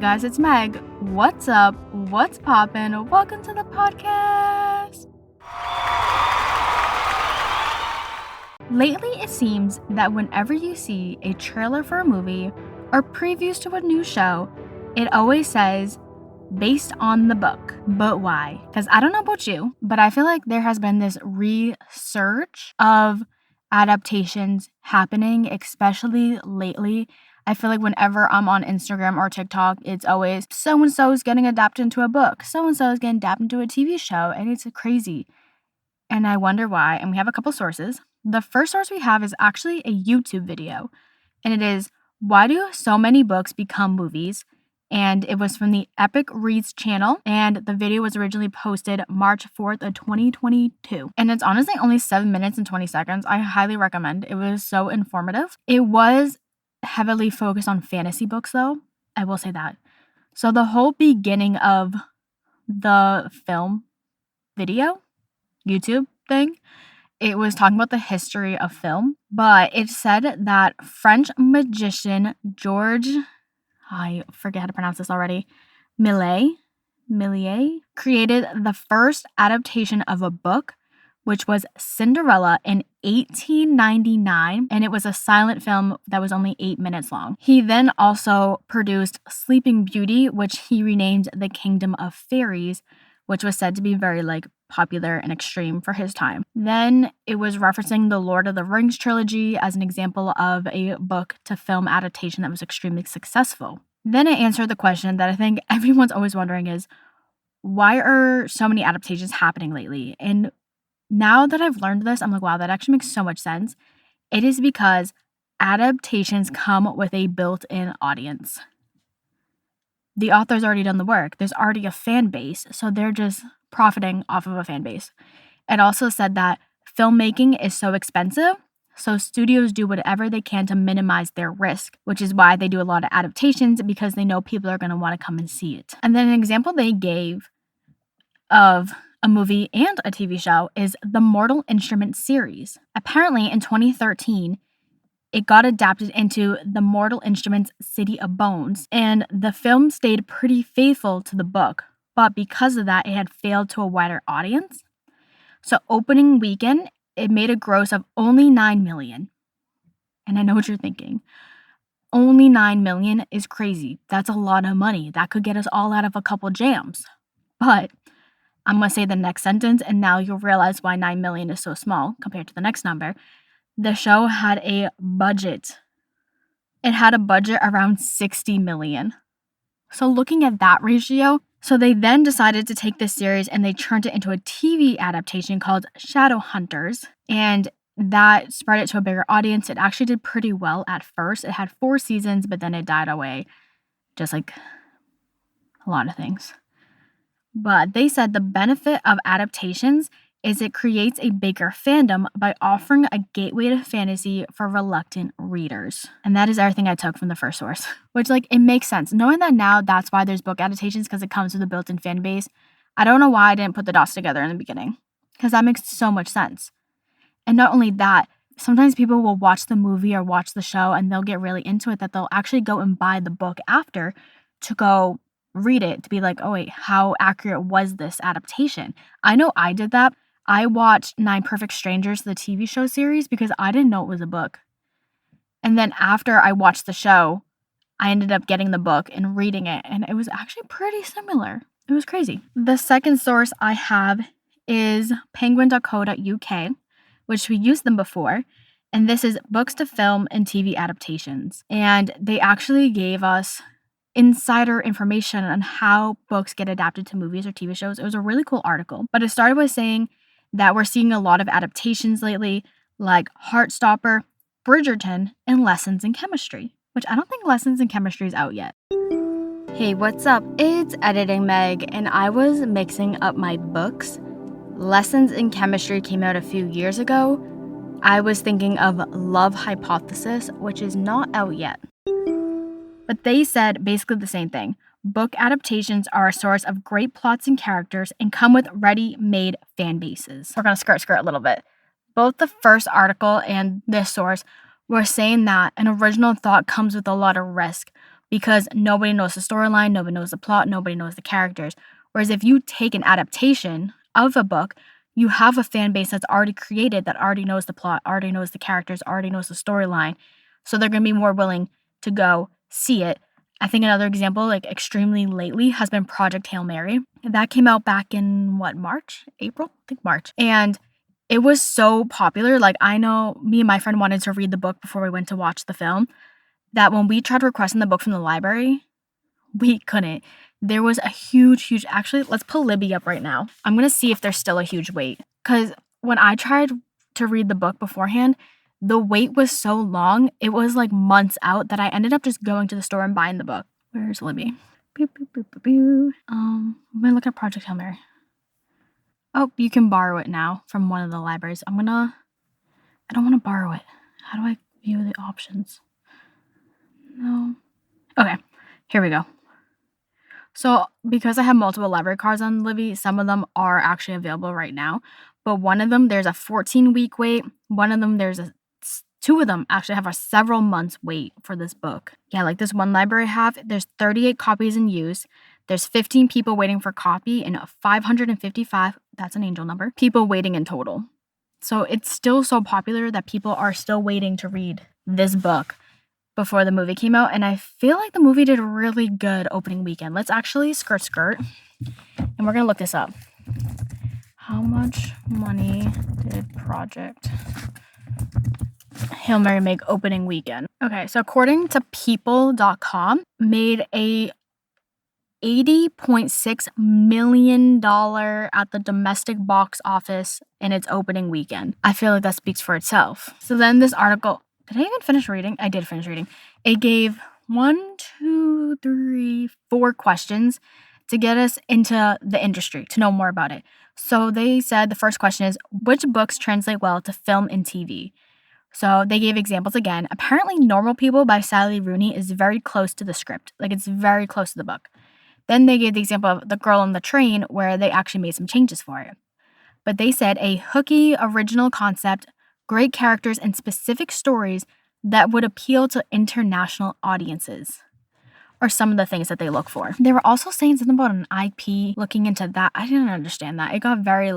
guys, it's Meg. What's up? What's poppin'? Welcome to the podcast. Lately, it seems that whenever you see a trailer for a movie or previews to a new show, it always says, based on the book. But why? Because I don't know about you, but I feel like there has been this resurge of adaptations happening, especially lately. I feel like whenever I'm on Instagram or TikTok, it's always so-and-so is getting adapted into a book. So-and-so is getting adapted into a TV show, and it's crazy. And I wonder why, and we have a couple sources. The first source we have is actually a YouTube video, and it is, why do so many books become movies? And it was from the Epic Reads channel, and the video was originally posted March 4th of 2022. And it's honestly only 7 minutes and 20 seconds. I highly recommend. It was so informative. It was heavily focused on fantasy books, though. I will say that. So the whole beginning of the film video, YouTube thing, it was talking about the history of film, but it said that French magician George, I forget how to pronounce this already, Millet created the first adaptation of a book, which was Cinderella in 1899, and it was a silent film that was only 8 minutes long. He then also produced Sleeping Beauty, which he renamed The Kingdom of Fairies, which was said to be very popular and extreme for his time. Then it was referencing the Lord of the Rings trilogy as an example of a book to film adaptation that was extremely successful. Then it answered the question that I think everyone's always wondering is, why are so many adaptations happening lately? And now that I've learned this, I'm like, wow, that actually makes so much sense. It is because adaptations come with a built-in audience. The author's already done the work. There's already a fan base, so they're just profiting off of a fan base. It also said that filmmaking is so expensive, so studios do whatever they can to minimize their risk, which is why they do a lot of adaptations, because they know people are going to want to come and see it. And then an example they gave of a movie and a TV show is the Mortal Instruments series. Apparently, in 2013, it got adapted into the Mortal Instruments City of Bones, and the film stayed pretty faithful to the book, but because of that, it had failed to a wider audience. So opening weekend, it made a gross of only $9 million. And I know what you're thinking. Only $9 million is crazy. That's a lot of money. That could get us all out of a couple jams. But I'm going to say the next sentence, and now you'll realize why $9 million is so small compared to the next number. The show had a budget. It had a budget around $60 million. So looking at that ratio, so they then decided to take this series and they turned it into a TV adaptation called Shadowhunters, and that spread it to a bigger audience. It actually did pretty well at first. It had 4 seasons, but then it died away, just like a lot of things. But they said the benefit of adaptations is it creates a bigger fandom by offering a gateway to fantasy for reluctant readers. And that is everything I took from the first source, which it makes sense. Knowing that now, that's why there's book adaptations, because it comes with a built-in fan base. I don't know why I didn't put the dots together in the beginning, because that makes so much sense. And not only that, sometimes people will watch the movie or watch the show and they'll get really into it that they'll actually go and buy the book after to go read it, to be like, oh wait, how accurate was this adaptation? I know I did that. I watched 9 Perfect Strangers, the TV show series, because I didn't know it was a book. And then after I watched the show, I ended up getting the book and reading it, and it was actually pretty similar. It was crazy. The second source I have is penguin.co.uk, which we used them before, and this is books to film and TV adaptations. And they actually gave us insider information on how books get adapted to movies or TV shows. It was a really cool article, but it started by saying that we're seeing a lot of adaptations lately, like Heartstopper, Bridgerton, and Lessons in Chemistry, which I don't think Lessons in Chemistry is out yet. Hey, what's up? It's Editing Meg, and I was mixing up my books. Lessons in Chemistry came out a few years ago. I was thinking of Love Hypothesis, which is not out yet. But they said basically the same thing. Book adaptations are a source of great plots and characters and come with ready-made fan bases. We're going to skirt a little bit. Both the first article and this source were saying that an original thought comes with a lot of risk, because nobody knows the storyline, nobody knows the plot, nobody knows the characters. Whereas if you take an adaptation of a book, you have a fan base that's already created, that already knows the plot, already knows the characters, already knows the storyline. So they're going to be more willing to go see it. I think another example, like extremely lately, has been Project Hail Mary. That came out back in March? April? I think March. And it was so popular. Like, I know me and my friend wanted to read the book before we went to watch the film, that when we tried requesting the book from the library, we couldn't. There was a huge, actually, let's pull Libby up right now. I'm going to see if there's still a huge wait. Because when I tried to read the book beforehand, the wait was so long, it was like months out, that I ended up just going to the store and buying the book. Where's Libby? Boop, boop, boop, boop, boop. I'm going to look at Project Hail Mary. Oh, you can borrow it now from one of the libraries. I don't want to borrow it. How do I view the options? No. Okay, here we go. So because I have multiple library cards on Libby, some of them are actually available right now. But one of them, there's a 14-week wait. One of them, two of them actually have a several months wait for this book. Yeah, like this one library there's 38 copies in use. There's 15 people waiting for copy and 555, that's an angel number, people waiting in total. So it's still so popular that people are still waiting to read this book before the movie came out. And I feel like the movie did a really good opening weekend. Let's actually skirt. And we're going to look this up. How much money did Project Hail Mary make opening weekend? Okay, so according to people.com, made a $80.6 million at the domestic box office in its opening weekend. I feel like that speaks for itself. So then this article, did I even finish reading? I did finish reading. It gave 4 questions to get us into the industry, to know more about it. So they said the first question is, which books translate well to film and TV? So they gave examples again. Apparently, Normal People by Sally Rooney is very close to the script. Like, it's very close to the book. Then they gave the example of The Girl on the Train, where they actually made some changes for it. But they said a hooky, original concept, great characters, and specific stories that would appeal to international audiences are some of the things that they look for. They were also saying something about an IP, looking into that. I didn't understand that. It got very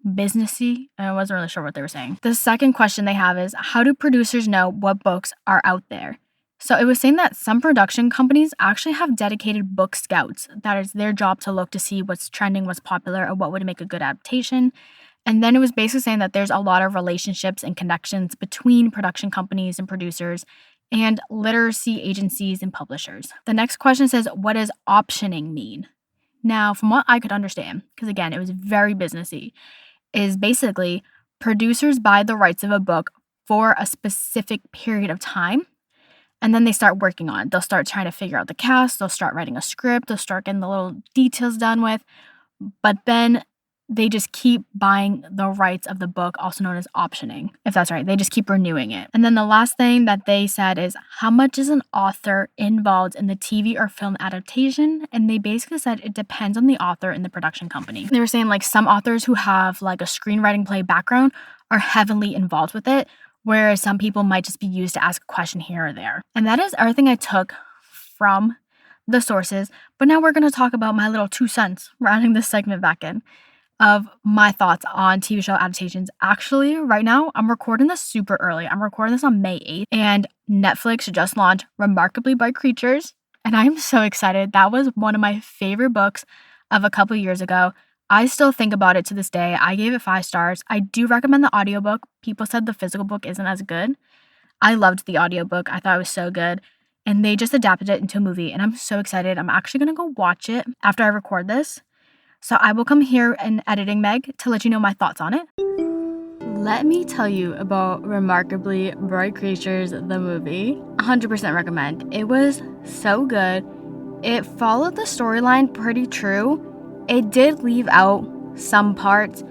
businessy, and I wasn't really sure what they were saying. The second question they have is, how do producers know what books are out there? So it was saying that some production companies actually have dedicated book scouts. That is their job to look to see what's trending, what's popular, or what would make a good adaptation. And then it was basically saying that there's a lot of relationships and connections between production companies and producers and literacy agencies and publishers. The next question says, what does optioning mean? Now, from what I could understand, because again, it was very businessy, is basically producers buy the rights of a book for a specific period of time, and then they start working on it. They'll start trying to figure out the cast, they'll start writing a script, they'll start getting the little details done with, but then they just keep buying the rights of the book, also known as optioning, if that's right. They just keep renewing it. And then the last thing that they said is, how much is an author involved in the TV or film adaptation? And they basically said it depends on the author and the production company. They were saying some authors who have a screenwriting play background are heavily involved with it, whereas some people might just be used to ask a question here or there. And that is everything I took from the sources. But now we're going to talk about my little 2 cents, rounding this segment back in, of my thoughts on TV show adaptations. Actually, right now, I'm recording this super early. I'm recording this on May 8th, and Netflix just launched Remarkably Bright Creatures, and I'm so excited. That was one of my favorite books of a couple years ago. I still think about it to this day. I gave it 5 stars. I do recommend the audiobook. People said the physical book isn't as good. I loved the audiobook. I thought it was so good. And they just adapted it into a movie, and I'm so excited. I'm actually going to go watch it after I record this. So I will come here in editing, Meg, to let you know my thoughts on it. Let me tell you about Remarkably Bright Creatures, the movie. 100% recommend. It was so good. It followed the storyline pretty true. It did leave out some parts.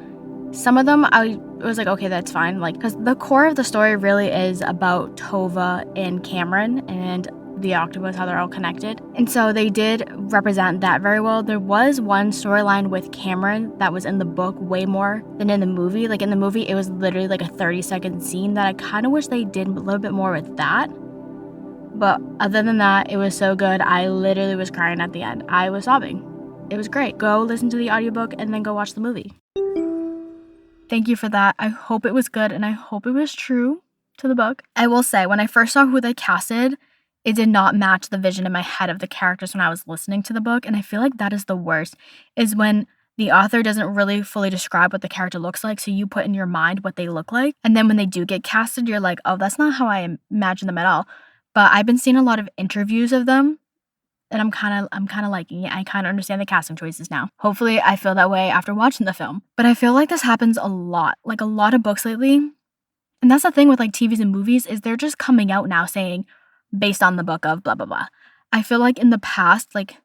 Some of them I was like, okay, that's fine. Because the core of the story really is about Tova and Cameron and the octopus, how they're all connected. And so they did represent that very well. There was one storyline with Cameron that was in the book way more than in the movie. In the movie, it was literally a 30-second scene that I kind of wish they did a little bit more with that. But other than that, it was so good. I literally was crying at the end. I was sobbing. It was great. Go listen to the audiobook and then go watch the movie. Thank you for that. I hope it was good and I hope it was true to the book. I will say, when I first saw who they casted, it did not match the vision in my head of the characters when I was listening to the book. And I feel like that is the worst, is when the author doesn't really fully describe what the character looks like, so you put in your mind what they look like. And then when they do get casted, you're like, oh, that's not how I imagine them at all. But I've been seeing a lot of interviews of them, and I'm kind of liking it. I kind of understand the casting choices now. Hopefully, I feel that way after watching the film. But I feel like this happens a lot. Like, a lot of books lately. And that's the thing with like TVs and movies, is they're just coming out now saying based on the book of blah blah blah. I feel like in the past, like,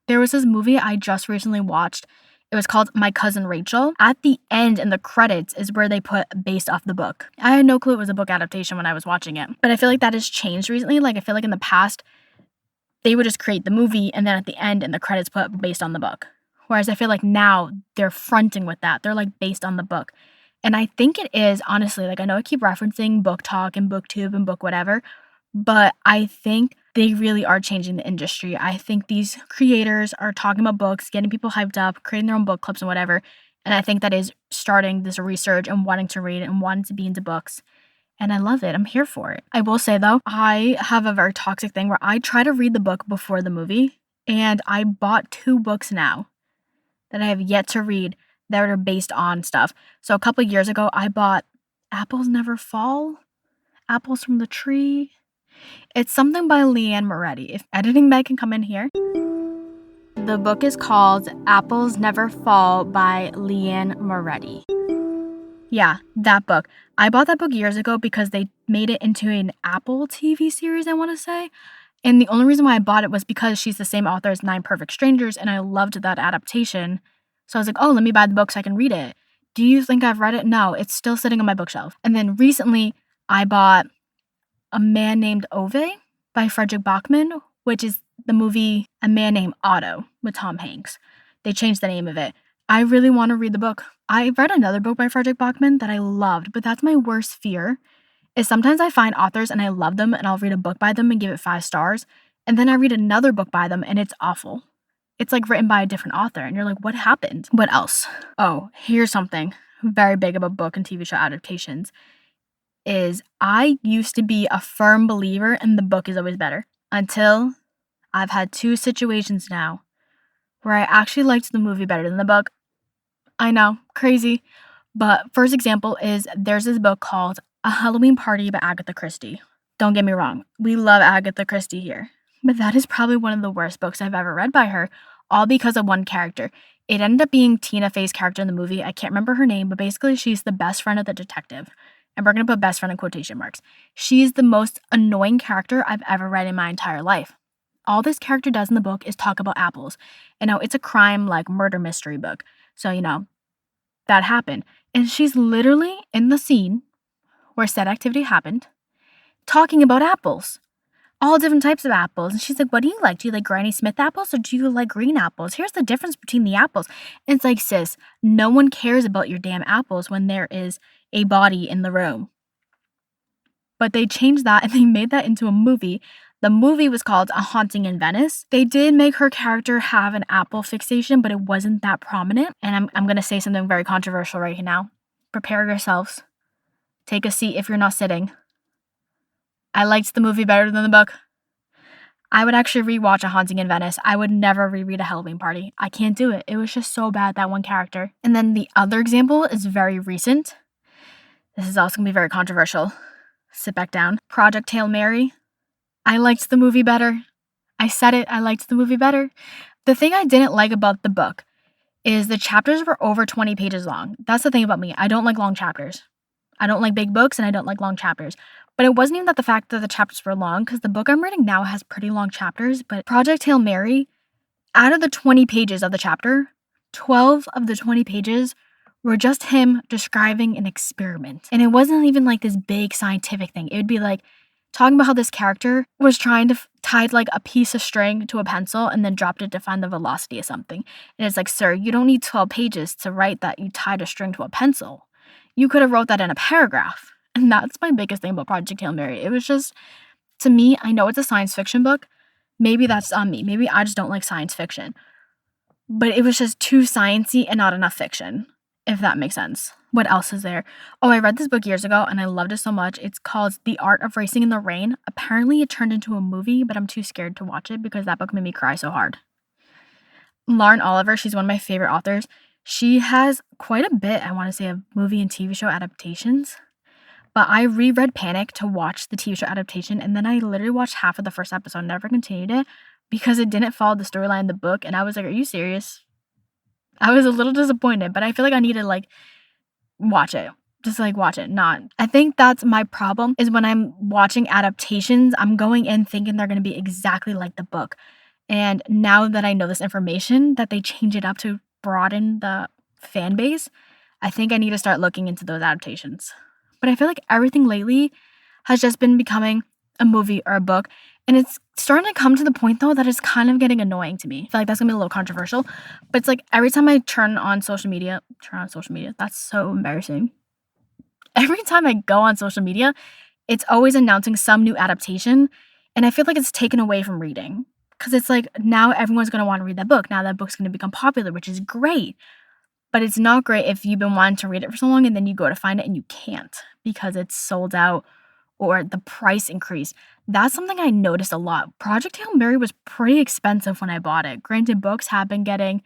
there was this movie I just recently watched. It was called My Cousin Rachel. At the end in the credits is where they put based off the book. I had no clue it was a book adaptation when I was watching it. But I feel like that has changed recently. Like, I feel like in the past, they would just create the movie and then at the end in the credits put based on the book. Whereas I feel like now they're fronting with that. They're like based on the book. And I think it is, honestly, like, I know I keep referencing Book Talk and BookTube and Book whatever, but I think they really are changing the industry. I think these creators are talking about books, getting people hyped up, creating their own book clubs and whatever. And I think that is starting this research and wanting to read and wanting to be into books. And I love it. I'm here for it. I will say, though, I have a very toxic thing where I try to read the book before the movie. And I bought 2 books now that I have yet to read that are based on stuff. So a couple of years ago, I bought Apples Never Fall, Apples from the Tree. It's something by Leanne Moretti. If editing Meg can come in here. The book is called Apples Never Fall by Leanne Moretti. Yeah, that book. I bought that book years ago because they made it into an Apple TV series, I want to say. And the only reason why I bought it was because she's the same author as 9 Perfect Strangers, and I loved that adaptation. So I was like, oh, let me buy the book so I can read it. Do you think I've read it? No, it's still sitting on my bookshelf. And then recently, I bought A Man Named Ove by Frederick Bachman, which is the movie A Man Named Otto with Tom Hanks. They changed the name of it. I really want to read the book. I read another book by Frederick Bachman that I loved, but that's my worst fear, is sometimes I find authors and I love them and I'll read a book by them and give it 5 stars, and then I read another book by them and it's awful. It's like written by a different author and you're like, what happened? What else? Oh, here's something very big about book and TV show adaptations, is I used to be a firm believer in the book is always better, until I've had 2 situations now where I actually liked the movie better than the book. I know, crazy. But first example is there's this book called A Halloween Party by Agatha Christie. Don't get me wrong, we love Agatha Christie here. But that is probably one of the worst books I've ever read by her, all because of one character. It ended up being Tina Fey's character in the movie. I can't remember her name, but basically she's the best friend of the detective. And we're going to put best friend in quotation marks. She's the most annoying character I've ever read in my entire life. All this character does in the book is talk about apples. And now it's a crime, like, murder mystery book. So, that happened. And she's literally in the scene where said activity happened, talking about apples. All different types of apples. And she's like, what do you like? Do you like Granny Smith apples or do you like green apples? Here's the difference between the apples. And it's like, sis, no one cares about your damn apples when there is a body in the room. But they changed that and they made that into a movie. The movie was called A Haunting in Venice. They did make her character have an apple fixation, but it wasn't that prominent. And I'm going to say something very controversial right now. Prepare yourselves. Take a seat if you're not sitting. I liked the movie better than the book. I would actually rewatch A Haunting in Venice. I would never reread A Halloween Party. I can't do it. It was just so bad, that one character. And then the other example is very recent. This is also going to be very controversial. Sit back down. Project Hail Mary. I liked the movie better. I said it, I liked the movie better. The thing I didn't like about the book is the chapters were over 20 pages long. That's the thing about me. I don't like long chapters. I don't like big books and I don't like long chapters. But it wasn't even that the fact that the chapters were long, because the book I'm reading now has pretty long chapters. But Project Hail Mary, out of the 20 pages of the chapter, 12 of the 20 pages were just him describing an experiment. And it wasn't even like this big scientific thing. It would be like talking about how this character was trying to tied like a piece of string to a pencil and then dropped it to find the velocity of something. And it's like, sir, you don't need 12 pages to write that you tied a string to a pencil. You could have wrote that in a paragraph. And that's my biggest thing about Project Hail Mary. It was just, To me, I know it's a science fiction book. Maybe that's on me. Maybe I just don't like science fiction. But it was just too sciencey and not enough fiction, if that makes sense. What else is there? Oh, I read this book years ago and I loved it so much. It's called The Art of Racing in the Rain. Apparently, it turned into a movie, but I'm too scared to watch it because that book made me cry so hard. Lauren Oliver, she's one of my favorite authors. She has quite a bit, I want to say, of movie and TV show adaptations. But I reread Panic to watch the TV show adaptation, and then I literally watched half of the first episode, never continued it, because it didn't follow the storyline in the book, and I was like, are you serious? I was a little disappointed, but I feel like I need to, watch it. Just, watch it, not. I think that's my problem, is when I'm watching adaptations, I'm going in thinking they're going to be exactly like the book. And now that I know this information, that they change it up to broaden the fan base, I think I need to start looking into those adaptations. But I feel like everything lately has just been becoming a movie or a book. And it's starting to come to the point, though, that it's kind of getting annoying to me. I feel like that's going to be a little controversial. But it's like every time I turn on social media, that's so embarrassing. Every time I go on social media, it's always announcing some new adaptation. And I feel like it's taken away from reading. Because it's like now everyone's going to want to read that book. Now that book's going to become popular, which is great. But it's not great if you've been wanting to read it for so long and then you go to find it and you can't because it's sold out or the price increase. That's something I noticed a lot. Project Hail Mary was pretty expensive when I bought it. Granted, books have been getting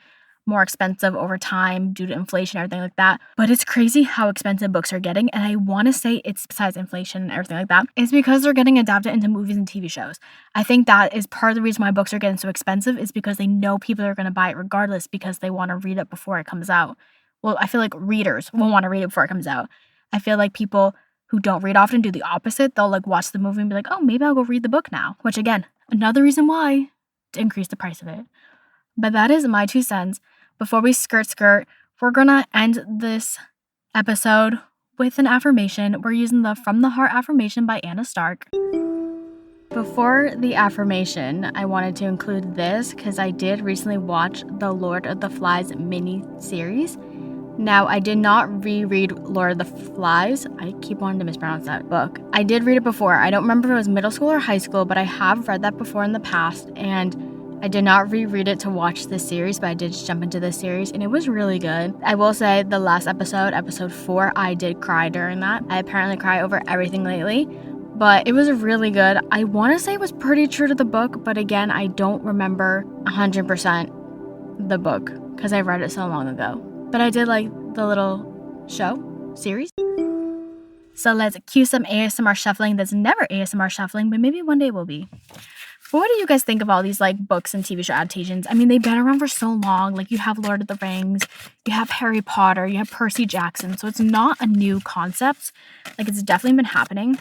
more expensive over time due to inflation and everything like that. But it's crazy how expensive books are getting. And I want to say it's besides inflation and everything like that. It's because they're getting adapted into movies and TV shows. I think that is part of the reason why books are getting so expensive is because they know people are going to buy it regardless because they want to read it before it comes out. Well, I feel like readers will want to read it before it comes out. I feel like people who don't read often do the opposite. They'll watch the movie and be like, oh, maybe I'll go read the book now. Which again, another reason why to increase the price of it. But that is my 2 cents. Before we skirt, we're going to end this episode with an affirmation. We're using the From the Heart affirmation by Anna Stark. Before the affirmation, I wanted to include this because I did recently watch the Lord of the Flies mini-series. Now, I did not reread Lord of the Flies. I keep wanting to mispronounce that book. I did read it before. I don't remember if it was middle school or high school, but I have read that before in the past, and I did not reread it to watch this series, but I did just jump into this series, and it was really good. I will say the last episode 4, I did cry during that. I apparently cry over everything lately, but it was really good. I want to say it was pretty true to the book, but again, I don't remember 100% the book because I read it so long ago. But I did like the little series. So let's cue some ASMR shuffling that's never ASMR shuffling, but maybe one day will be. But what do you guys think of all these books and TV show adaptations? I mean, they've been around for so long. You have Lord of the Rings, you have Harry Potter, you have Percy Jackson. So it's not a new concept. It's definitely been happening.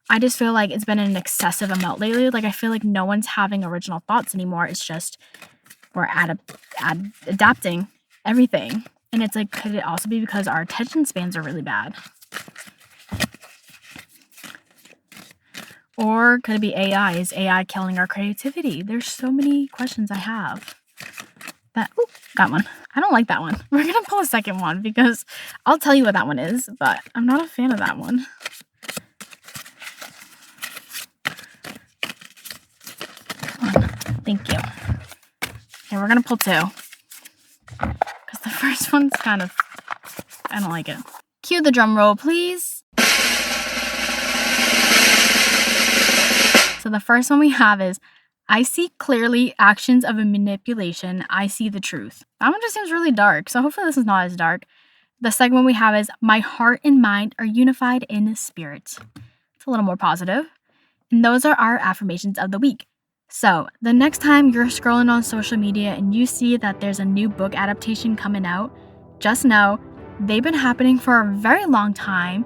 I just feel like it's been an excessive amount lately. I feel like no one's having original thoughts anymore. It's just we're adapting everything. And it's could it also be because our attention spans are really bad? Or could it be AI? Is AI killing our creativity? There's so many questions I have. Got one. I don't like that one. We're going to pull a second one because I'll tell you what that one is, but I'm not a fan of that one. Thank you. Okay, we're going to pull 2. Because the first one's kind of, I don't like it. Cue the drum roll, please. So the first one we have is, I see clearly actions of a manipulation. I see the truth. That one just seems really dark. So hopefully this is not as dark. The second one we have is, my heart and mind are unified in spirit. It's a little more positive. And those are our affirmations of the week. So the next time you're scrolling on social media and you see that there's a new book adaptation coming out, just know they've been happening for a very long time.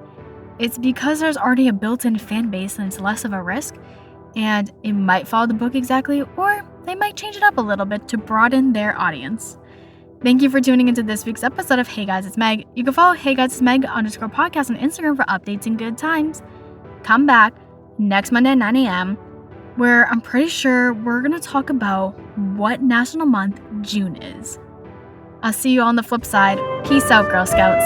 It's because there's already a built-in fan base and it's less of a risk. And it might follow the book exactly, or they might change it up a little bit to broaden their audience. Thank you for tuning into this week's episode of Hey Guys, It's Meg. You can follow Hey Guys, It's Meg _podcast on Instagram for updates and good times. Come back next Monday at 9 a.m., where I'm pretty sure we're going to talk about what national month June is. I'll see you on the flip side. Peace out, Girl Scouts.